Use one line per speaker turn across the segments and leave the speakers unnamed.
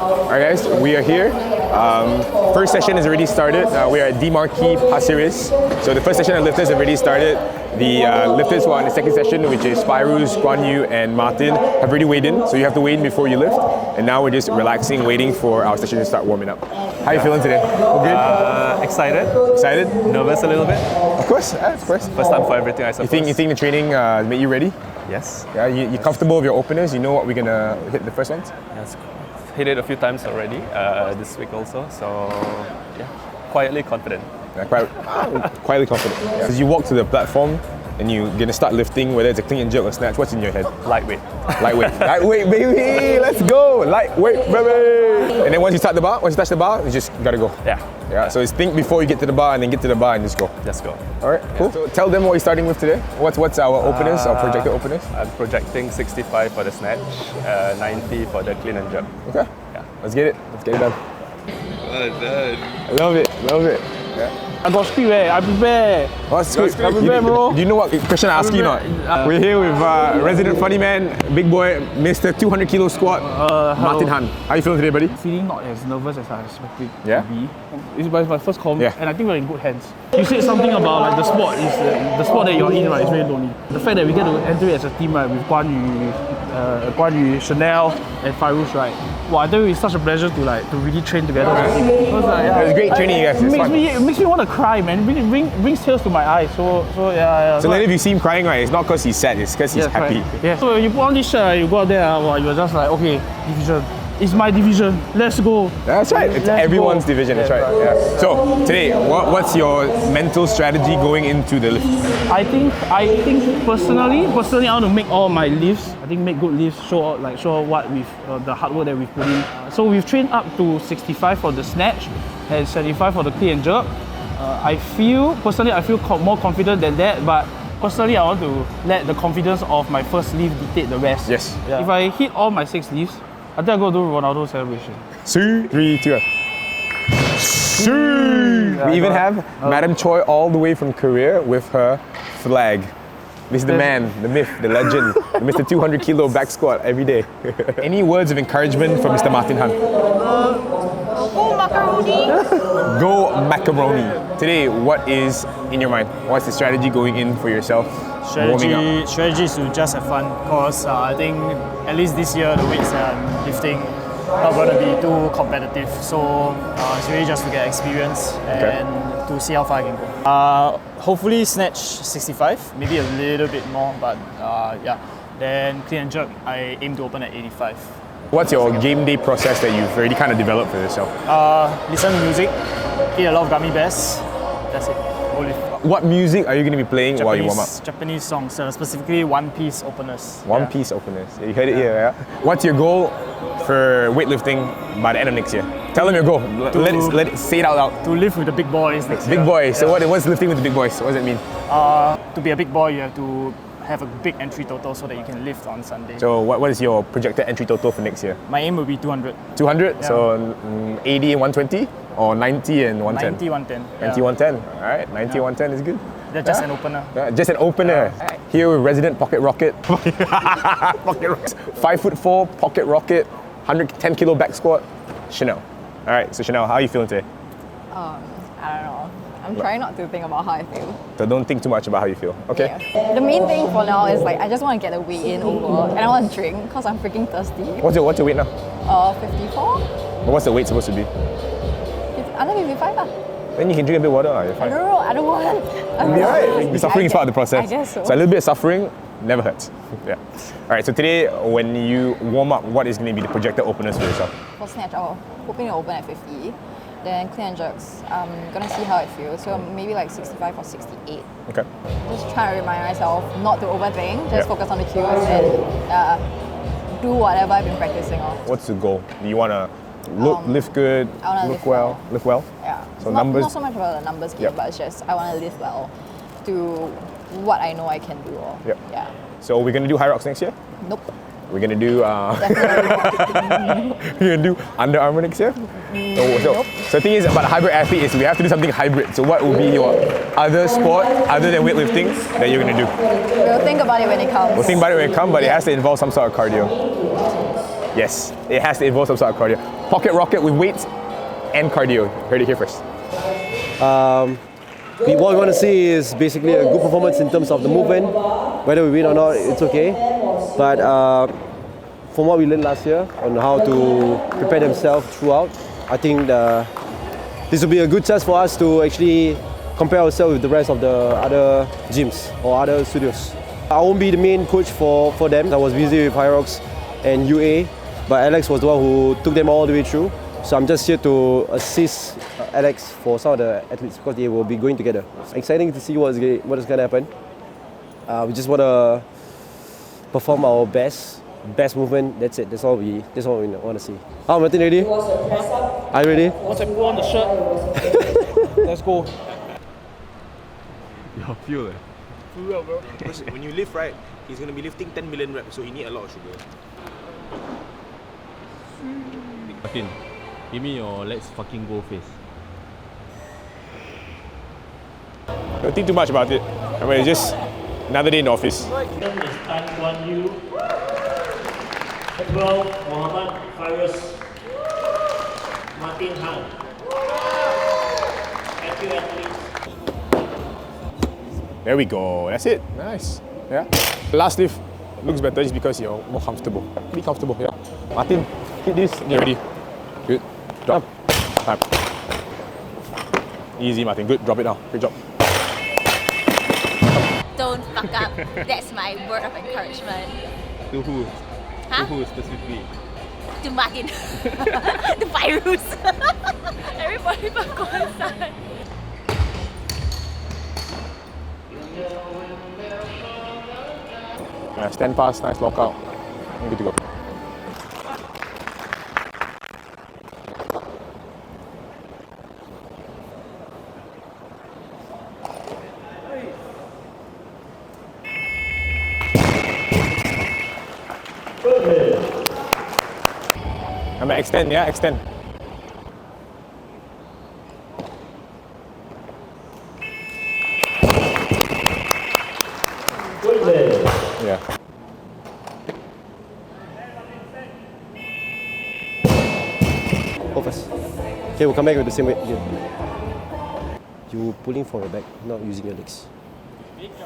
Alright guys, we are here. First session has already started. We are at Demarquee Pasir Ris. So the first session of lifters have already started. The lifters who are on the second session, which is Fairuz, Guan Yu and Martin, have already weighed in. So you have to weigh in before you lift. And now we're just relaxing, waiting for our session to start warming up. How are you feeling today? Good?
Excited.
Excited?
Nervous a little bit.
Of course, yeah, of course.
First time for everything, I suppose.
You think the training made you ready?
Yes.
Yeah, you comfortable with your openers? You know what we're gonna hit the first ones?
Yes. Hit it a few times already this week also. So yeah, quietly confident.
Yeah, quietly confident. Yeah. As you walk to the platform and you're gonna start lifting, whether it's a clean and jerk or snatch, what's in your head?
Lightweight.
Lightweight. Lightweight, baby! Let's go! Lightweight, baby! And then once you touch the bar, you just gotta go. Yeah. So it's think before you get to the bar and then get to the bar and just go.
Let's go.
Alright, cool. So tell them what you're starting with today. What's our openers, our projected openers?
I'm projecting 65 for the snatch, 90 for the clean and jerk.
Okay.
Yeah.
Let's get it done.
Well done.
Love it. Yeah.
I got script, I prepare.
What's script?
I prepare, bro.
Do you know what question I ask you not? We're here with resident funny man, big boy, Mr. 200 kilo squat, Martin Han. How you feeling today, buddy?
Feeling not as nervous as I expected
Yeah?
to be. It's my first comp,
Yeah.
and I think we're in good hands. You said something about like the sport is the sport that you're in, right? It's very lonely. The fact that we get to enter it as a team, right, with Guan Yu, Chanel, and Fairuz, right? Well, I tell you, it's such a pleasure to really train together as a team.
It was great training, you guys.
It makes me want to cry, man. It brings tears to my eyes. So yeah.
So then if you see him crying, right, it's not because he's sad, it's because he's happy.
Right. Yeah. So you put on this shirt, you go out there, you're just like, okay, division. It's my division. Let's go.
That's right. It's everyone's division. That's right. Yeah. So today, what's your mental strategy going into the lift?
I think personally, I want to make all my lifts. I think make good lifts. Show what we've the hard work that we've put in. So we've trained up to 65 for the snatch and 75 for the clean and jerk. I feel more confident than that, but personally, I want to let the confidence of my first lift dictate the rest.
Yes.
Yeah. If I hit all my 6 lifts, I think I'll go do Ronaldo celebration.
3, 2, 1. We even have Madam Choi all the way from Korea with her flag. This is the man, the myth, the legend, Mr. 200 kilo back squat every day. Any words of encouragement from Mr. Martin Han?
Go macaroni!
Go macaroni. Today, what is in your mind? What's the strategy going in for yourself?
Strategy is to just have fun, because I think at least this year the weights that I'm lifting not going to be too competitive, so it's really just to get experience and to see how far I can go. Hopefully snatch 65, maybe a little bit more, but yeah. Then clean and jerk, I aim to open at 85.
What's your game day process that you've already kind of developed for yourself?
Listen to music, eat a lot of gummy bears, that's it.
What music are you going to be playing while you warm up?
Japanese songs, specifically One Piece openers.
One Piece openers. You heard it here, yeah? What's your goal for weightlifting by the end of next year? Tell them your goal. Let it say it out loud.
To lift with the big boys next year.
Big boys. So what's lifting with the big boys? What does it mean?
To be a big boy, you have to have a big entry total so that you can lift on Sunday.
So what is your projected entry total for next year?
My aim will be 200.
200?
Yeah.
So 80 and 120? Or 90 and 110?
90, 110.
90, 110. Alright, 90, 110 is good.
That's just an opener.
Just an opener. Here with resident pocket rocket. Pocket rocket. 5'4" pocket rocket, 110 kilo back squat, Chanel. Alright, so Chanel, how are you feeling today?
I don't know. I'm trying not to think about how I feel.
So don't think too much about how you feel, okay?
Yeah. The main thing for now is like I just want to get a weigh in over, and I want to drink because I'm freaking thirsty.
What's your weight now?
54.
But what's the weight supposed to be?
Under 55 lah.
Then you can drink a bit of water, you're fine.
No, I don't want.
You'll be alright. Suffering is part of the process.
I guess so.
So a little bit of suffering never hurts. Yeah. Alright, so today when you warm up, what is going to be the projected openers for yourself?
For snatch, I'm hoping to open at 50. Then clean and jerks, I'm gonna see how it feels. So maybe like 65 or 68.
Okay.
Just trying to remind myself not to overthink, just focus on the cues and do whatever I've been practicing on.
What's the goal? Do you want to lift good, lift well?
Yeah.
So
not so much about the numbers game, but it's just I want to lift well to what I know I can do. Yeah.
So we're going to do high rocks next year?
Nope.
We're going to do we're going to do Under Armour next year?
Nope.
So the thing is about a hybrid athlete is we have to do something hybrid. So what will be your other sport other than weightlifting that you're going to do?
We'll think about it when it comes.
We'll think about it when it comes, but it has to involve some sort of cardio. Yes, it has to involve some sort of cardio. pocket rocket with weights and cardio. Heard it here first.
What we want to see is basically a good performance in terms of the movement. Whether we win or not, it's okay. But from what we learned last year on how to prepare themselves throughout, I think this will be a good chance for us to actually compare ourselves with the rest of the other gyms or other studios. I won't be the main coach for them. I was busy with Hyrox and UA, but Alex was the one who took them all the way through. So I'm just here to assist Alex for some of the athletes because they will be going together. Exciting to see what is going to happen. We just want to perform our best movement. That's it. That's all we want to see. How Martin, ready? Are you ready?
Once I put on the shirt, let's go.
Your fuel.
Bro.
Because when you lift, right, he's going to be lifting 10 million reps, so he need a lot of sugar.
Martin, give me your let's fucking go face.
Don't think too much about it. I mean, it's just another day in the office.
Martin Han. Thank you, athletes.
There we go. That's it. Nice. Yeah. The last lift looks better just because you're more comfortable. Be comfortable. Yeah. Martin, hit this. Get ready. Good. Drop. Time. Easy, Martin. Good. Drop it now. Good job.
Don't fuck up. That's my word of encouragement.
To who?
Huh?
To who specifically?
To Martin. The virus. Everybody but go inside.
Yeah, stand fast. Nice lockout. Good to go. I'm gonna extend, yeah, extend. Yeah.
Go first. Okay, we'll come back with the same weight again. You pulling for your back, not using your legs.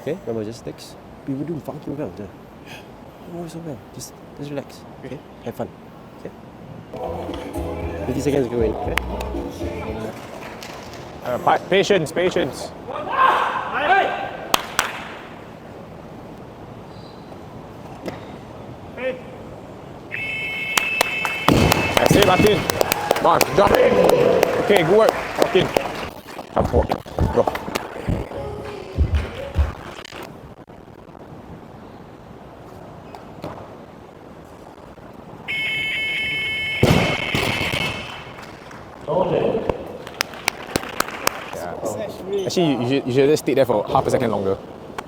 Okay, remember just legs. We were doing fucking well there. Oh, so well. Just relax. Okay, have fun. Okay. 50 seconds go in. Okay.
Patience. That's it, Martin. Come on, drop it. Okay, good work. Martin. Come forward. Go. Actually, you should just stay there for half a second longer,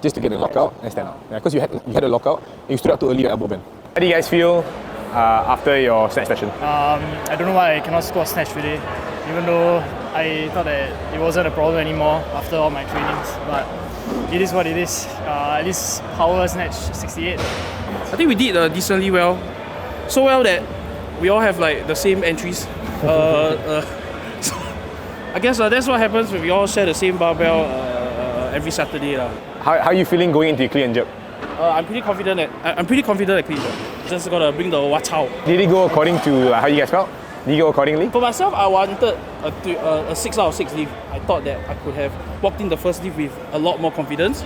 just to get the lockout and stand up. Yeah, because you had a lockout, and you stood up too early at elbow bend. How do you guys feel after your snatch session?
I don't know why I cannot squat snatch today, even though I thought that it wasn't a problem anymore after all my trainings. But it is what it is. At least power snatch 68.
I think we did decently well. So well that we all have like the same entries. So I guess that's what happens when we all share the same barbell every Saturday.
How are you feeling going into your clean and jerk?
I'm pretty confident at clean jerk. Just gotta bring the watch out.
Did it go according to how you guys felt? Did you go accordingly?
For myself, I wanted a 6 out of 6 lift. I thought that I could have walked in the first lift with a lot more confidence,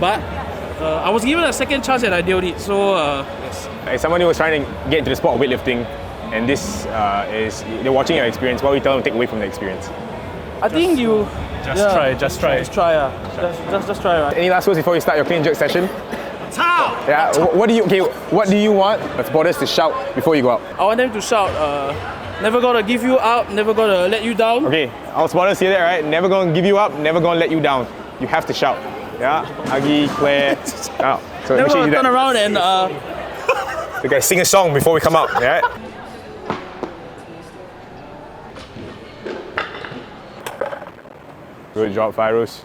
but I was given a second chance and I nailed it. So yes.
As someone who was trying to get into the sport of weightlifting, and this is they're watching your experience, what would you tell them to take away from the experience?
I think you
Just try.
Just try. Just try. Right?
Any last words before we start your clean and jerk session? Yeah. What do you want the supporters to shout before you go out?
I want them to shout, never gonna give you up, never gonna let you down.
Okay, our supporters hear that, right? Never gonna give you up, never gonna let you down. You have to shout. Yeah, Agi, Claire. So
Never
make sure you do
turn
that.
around and
Okay, sing a song before we come out. Yeah. Good job, Fairuz.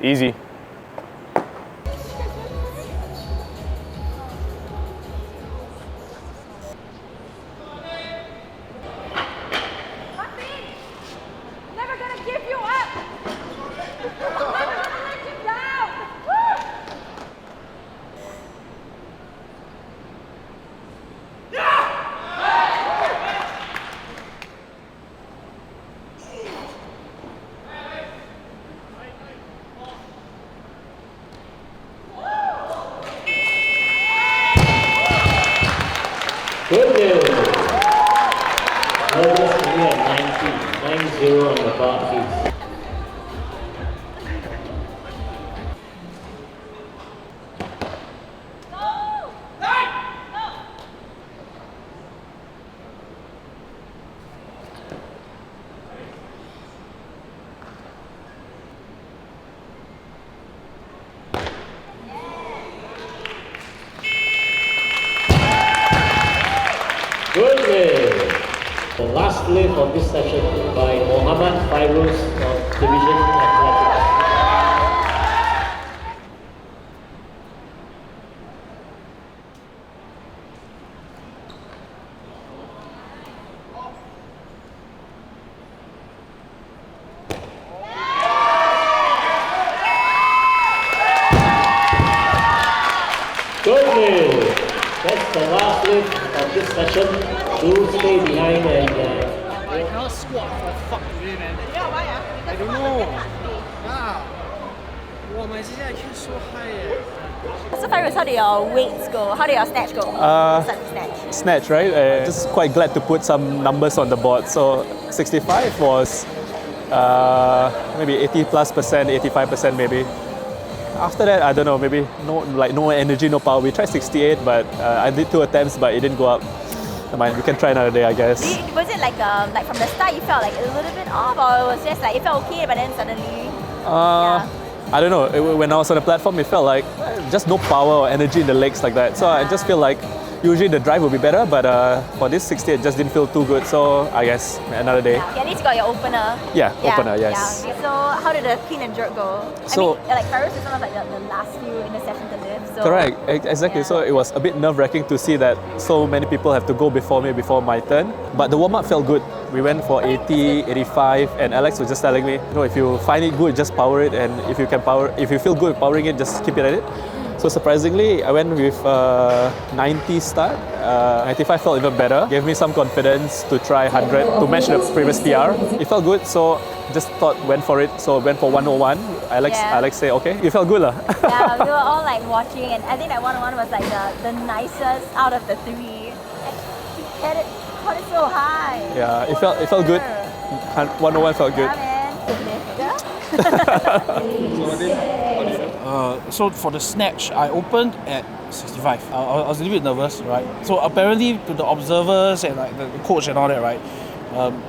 Easy.
Lowest only at 90. 90 on the bar, please. Good lift. The last lift of this session by Mohammad Fairuz of Division Athletics. Good lift. That's the last lift of this session. Do stay behind and
I cannot squat for fuck today, man. Yeah, why? I don't know. Yeah. Wow, my CCI came so high.
So Fairuz, how did your weights go? How did your snatch go? Snatch.
Snatch, right? Just quite glad to put some numbers on the board. So 65 was maybe 80+%, 85% maybe. After that, I don't know, maybe no energy, no power. We tried 68, but I did 2 attempts, but it didn't go up. Never mind, we can try another day, I guess.
Was it like from the start you felt like a little bit off, or it was just like it felt okay, but then suddenly?
I don't know. When I was on the platform, it felt like just no power or energy in the legs like that. So I just feel like usually the drive would be better, but for this 60, it just didn't feel too good. So I guess another day.
Yeah, at least you got your opener.
Yeah, opener, yes.
Yeah. So how did the clean and jerk go?
So,
I mean, like Fairuz is one of like the last few in the session to live. So,
correct, exactly.
Yeah.
So it was a bit nerve-wracking to see that so many people have to go before me, before my turn. But the warm-up felt good. We went for 80, 85, and Alex was just telling me, if you find it good, just power it, and if you feel good powering it, just keep it at it. So surprisingly, I went with 90 start. 95 felt even better. Gave me some confidence to try 100 to match the previous PR. It felt good, so just went for it. So went for 101. Alex said, okay, you felt good lah.
Yeah, we were all like watching, and I think that 101 was like the nicest out of the 3. And he caught it so high.
Yeah, it felt good. 101 felt good.
So for the snatch, I opened at 65. I was a little bit nervous, right? So apparently to the observers and like the coach and all that, right?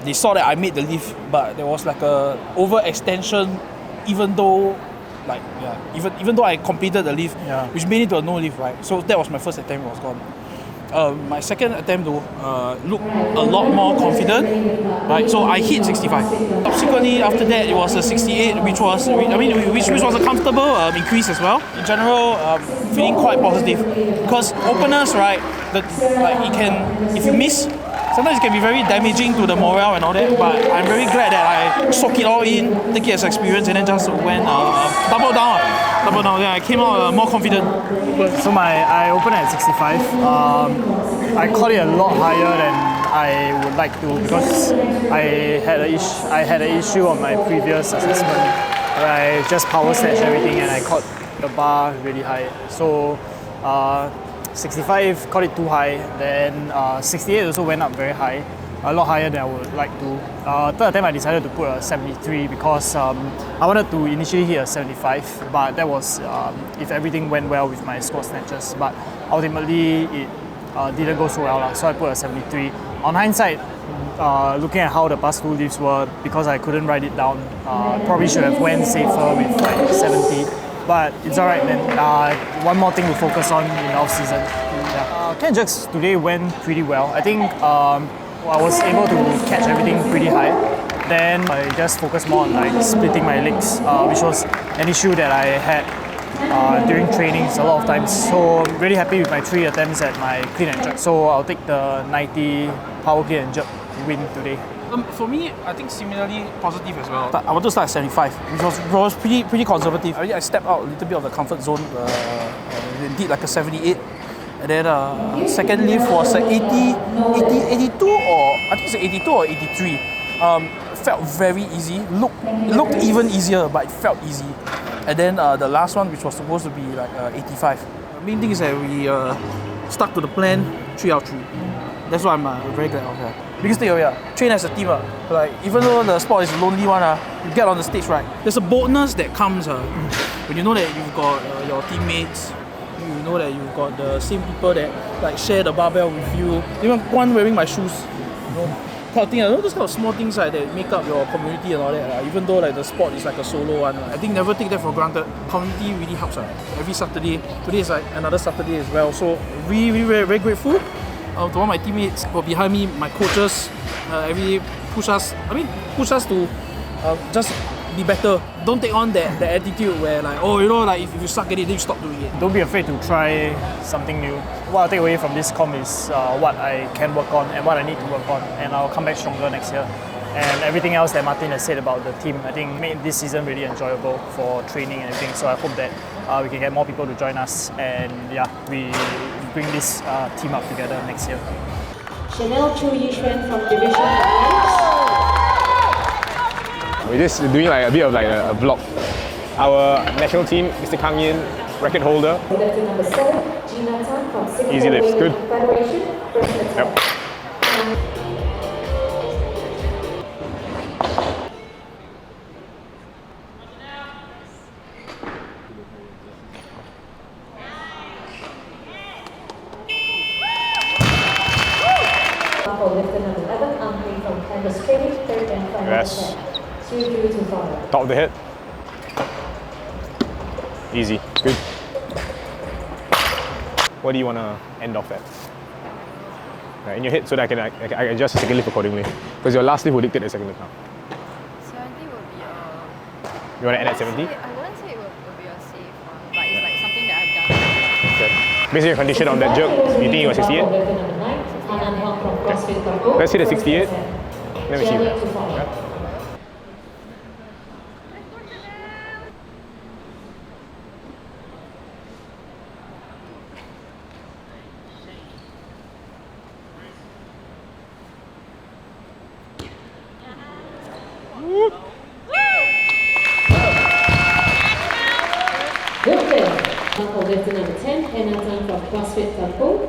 They saw that I made the lift, but there was like a overextension, even though I completed the lift, which made it to a no lift, right? So that was my first attempt, it was gone. My second attempt though looked a lot more confident, right? So I hit 65. Subsequently, after that, it was a 68, which was a comfortable increase as well. In general, feeling quite positive because openers, right? If you miss, sometimes it can be very damaging to the morale and all that. But I'm very glad that I soak it all in, take it as experience, and then just went double down. Yeah, I came out more confident.
So I opened at 65. I caught it a lot higher than I would like to because I had an issue on my previous assessment where I just power snatched everything and I caught the bar really high. So 65 caught it too high. Then 68 also went up very high, a lot higher than I would like to. Third attempt I decided to put a 73 because I wanted to initially hit a 75, but that was if everything went well with my squat snatches. But ultimately it didn't go so well, so I put a 73. On hindsight, looking at how the past 2 lifts were, because I couldn't write it down, probably should have went safer with like 70. But it's alright, man. One more thing to focus on in off season. Clean jerks today went pretty well. I think I was able to catch everything pretty high. Then I just focused more on like splitting my legs, which was an issue that I had during trainings a lot of times. So really happy with my 3 attempts at my clean and jerk. So I'll take the 90 power clean and jerk win today.
For me, I think similarly positive as well. I wanted to start at 75, which was pretty conservative. I stepped out a little bit of the comfort zone, did like a 78. And then second lift was 82 or I think it's 82 or 83. Felt very easy. Looked even easier, but it felt easy. And then the last one, which was supposed to be like 85. The main thing is that we stuck to the plan 3 out of 3. That's why I'm very glad of that. Biggest thing here, train as a team. Like even though the sport is a lonely one, you get on the stage, right? There's a boldness that comes when you know that you've got your teammates. You know that you've got the same people that like share the barbell with you. Even one wearing my shoes, you know, kind of thing. Those kind of small things like that make up your community and all that. Even though like the sport is like a solo one, I think never take that for granted. Community really helps. Every Saturday, today is like another Saturday as well. So really very grateful to all my teammates who are behind me, my coaches. Every push us to just be better. Don't take on that attitude where like, oh, you know, like if you suck at it, then you stop doing it.
Don't be afraid to try something new. What I'll take away from this comp is what I can work on and what I need to work on, and I'll come back stronger next year. And everything else that Martin has said about the team, I think made this season really enjoyable for training and everything. So I hope that we can get more people to join us, and yeah, we bring this team up together next year.
Chanel Chu Yishuan from Division Alliance.
We're just doing like a bit of like a vlog. Our national team, Mr. Kang Yin, record holder.
Number 7, Gina Tan from Singapore
Easy lifts, good.
Federation.
Yep. Yes. Top of the head. Easy. Good. What do you want to end off at? In your head, so that I can adjust the second lift accordingly. Because your last lift will dictate the second lift now.
70 will be a...
You want to end at 70?
I wouldn't say it will be a safe one, but it's like something that I've done.
Okay. Based on your condition on that jerk, you think you got 68? Okay. Let's hit a 68. Let me see that. Yeah.
Lifter number 10, Hannah Tan from CrossFit Kampung.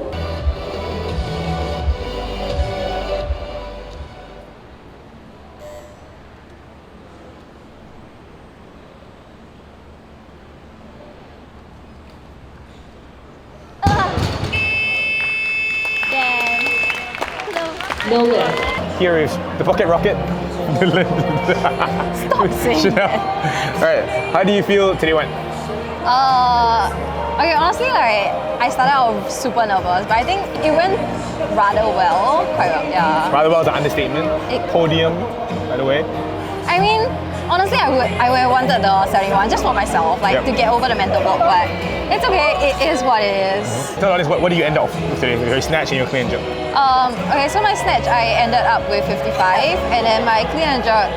No lift.
Here is the pocket rocket.
Stop saying that.
Alright, how do you feel today went?
Okay, honestly, like I started out super nervous, but I think it went rather well. Quite well, yeah.
Rather well is an understatement. Podium, by the way.
I mean, honestly, I would have wanted the 71 just for myself, like to get over the mental block. But it's okay. It is what it is.
Tell us what do you end off with today? With your snatch and your clean and jerk.
Okay, so my snatch I ended up with 55, and then my clean and jerk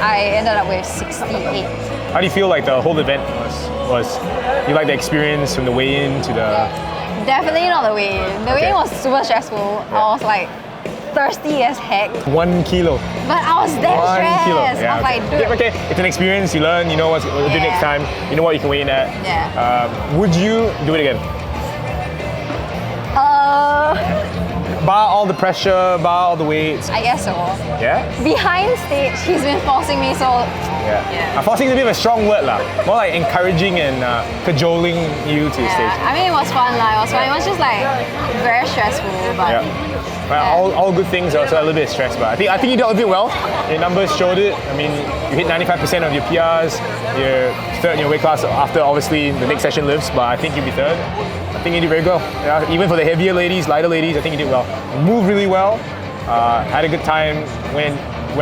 I ended up with 68.
How do you feel like the whole event was you like the experience from the weigh-in to the...
Definitely not the weigh-in. The weigh-in was super stressful. Yeah. I was like thirsty as heck.
1 kilo.
But I was that stressed.
1 kilo. Yeah,
I was like, dude.
Yeah, okay, it's an experience, you learn, you know what to do next time, you know what you can weigh in at.
Yeah.
Would you do it again? Bar all the pressure, bar all the weights.
I guess so.
Yeah?
Behind stage, he's been forcing me, so...
Yeah. Forcing is a bit of a strong word lah. More like encouraging and cajoling you to the stage.
I mean, it was fun lah. It was fun. It was just like very stressful, but...
Well, all good things, also a little bit of stress, but I think you dealt with it well. Your numbers showed it. I mean, you hit 95% of your PRs. You're third in your weight class after obviously the next session lifts, but I think you'll be third. I think you did very well. Yeah, even for the heavier ladies, lighter ladies, I think you did well. You moved really well. Had a good time. Went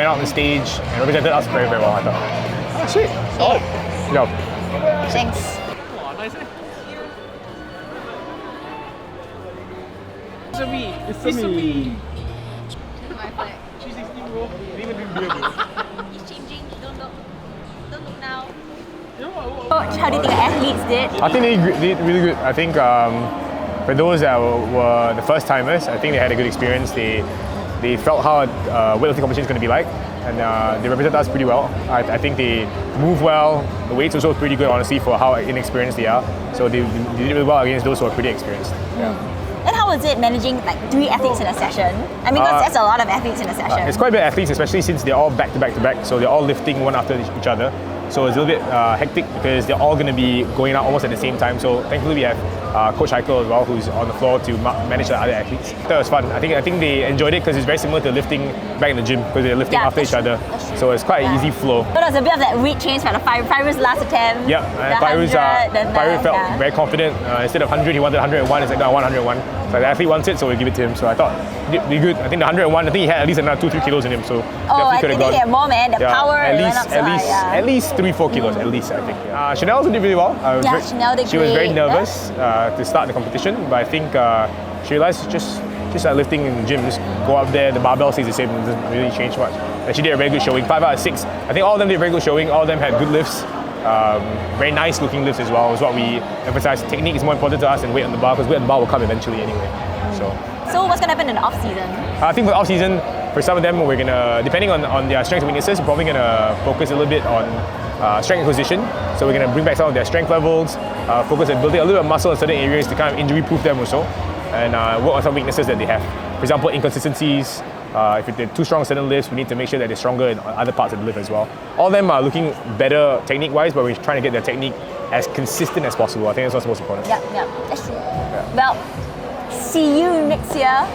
out on the stage and represented us very, very well, I thought. Oh, sweet. Oh, good job.
Thanks.
It's me.
My flag.
360 bro. Didn't even drink beer bro.
It's changing. Don't look now. Coach, how do you think the athletes did?
I think they did really good. I think for those that were the first timers, I think they had a good experience. They felt how weightlifting competition is going to be like, and they represented us pretty well. I think they move well. The weights also pretty good, honestly, for how inexperienced they are. So they did really well against those who are pretty experienced. Yeah.
And how is it managing like 3 athletes in a session? I mean, that's a lot of athletes in a session.
It's quite a bit of athletes, especially since they're all back to back to back, so they're all lifting one after each other. So it's a little bit hectic because they're all going to be going out almost at the same time. So thankfully we have Coach Heikel as well, who's on the floor to manage the other athletes. That was fun. I think they enjoyed it because it's very similar to lifting back in the gym because they're lifting after each other. So it's quite an easy flow.
But it was a bit of that weight change for the Fairuz last attempt.
Yep, Fairuz felt very confident. Instead of 100, he wanted 101. It's like, no, I want 101. So the athlete wants it, so we give it to him. So I thought it'd be good. I think the 101, I think he had at least another 2-3 kilos in him. So
I think he had more, man. The power
at least 3-4 kilos, at least, I think. Chanel also did really well.
Chanel did
She was very nervous to start the competition, but I think she realized just like lifting in the gym, just go up there, the barbell stays the same, it doesn't really change much. And she did a very good showing, 5 out of 6. I think all of them did a very good showing, all of them had good lifts. Very nice looking lifts as well, is what we emphasize. Technique is more important to us than weight on the bar, because weight on the bar will come eventually anyway.
So what's going to happen in the off season?
I think for the off season, for some of them, we're going to, depending on their strengths and weaknesses, we're probably going to focus a little bit on strength acquisition. So we're going to bring back some of their strength levels, focus on building a little bit of muscle in certain areas to kind of injury-proof them also, and work on some weaknesses that they have. For example, inconsistencies. If they're too strong in certain lifts, we need to make sure that they're stronger in other parts of the lift as well. All of them are looking better technique-wise, but we're trying to get their technique as consistent as possible. I think that's what's most important.
Yeah, that's true. Well, see you next year.